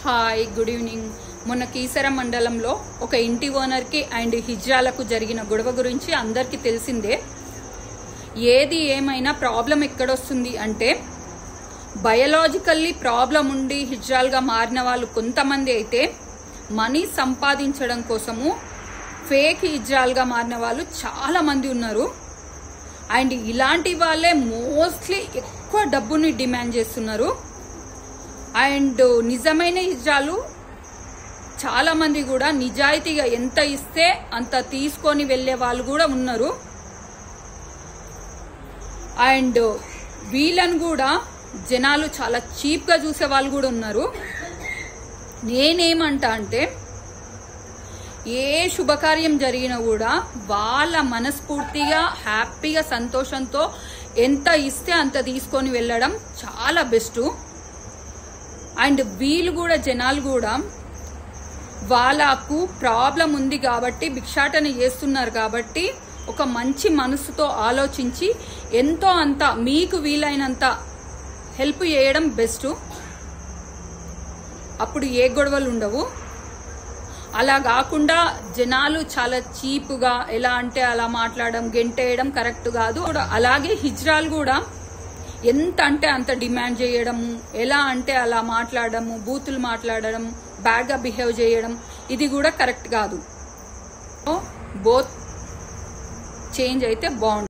Hi good evening. మొన్న కీసర మండలంలో ఒక ఇంటి ఓనర్కి అండ్ హిజ్రాలకు జరిగిన గొడవ గురించి అందరికీ తెలిసిందే. ఏది ఏమైనా ప్రాబ్లం ఎక్కడొస్తుంది అంటే బయోలాజికల్లీ ప్రాబ్లం ఉండి హిజ్రాల్గా మారిన వాళ్ళు కొంతమంది అయితే మనీ సంపాదించడం కోసము ఫేక్ హిజ్రాల్గా మారిన వాళ్ళు చాలా మంది ఉన్నారు. అండ్ ఇలాంటి వాళ్ళే మోస్ట్లీ ఎక్కువ డబ్బుని డిమాండ్ చేస్తున్నారు. అండ్ నిజమైన హిజ్రాలు చాలా మంది కూడా నిజాయితీగా ఎంత ఇస్తే అంత తీసుకొని వెళ్లే వాళ్ళు కూడా ఉన్నారు. అండ్ వీళ్ళను కూడా జనాలు చాలా చీప్ గా చూసే వాళ్ళు కూడా ఉన్నారు. నేనేమంటా అంటే ఏ శుభకార్యం జరిగినా కూడా వాళ్ళ మనస్ఫూర్తిగా హ్యాపీగా సంతోషంతో ఎంత ఇస్తే అంత తీసుకొని వెళ్ళడం చాలా బెస్ట్. అండ్ వీళ్ళు కూడా జనాలు కూడా వాళ్ళకు ప్రాబ్లం ఉంది కాబట్టి భిక్షాటన చేస్తున్నారు కాబట్టి ఒక మంచి మనసుతో ఆలోచించి ఎంతో అంత మీకు వీలైనంత హెల్ప్ చేయడం బెస్ట్. అప్పుడు ఏ గొడవలు ఉండవు. అలా కాకుండా జనాలు చాలా చీప్గా ఎలా అంటే అలా మాట్లాడడం గెంటేయడం కరెక్ట్ కాదు. అలాగే హిజ్రాలు కూడా ఎంత అంటే అంత డిమాండ్ చేయడము, ఎలా అంటే అలా మాట్లాడము, బూతులు మాట్లాడడం, బ్యాడ్గా బిహేవ్ చేయడం ఇది కూడా కరెక్ట్ కాదు. బోత్ చేంజ్ అయితే బాగుంటుంది.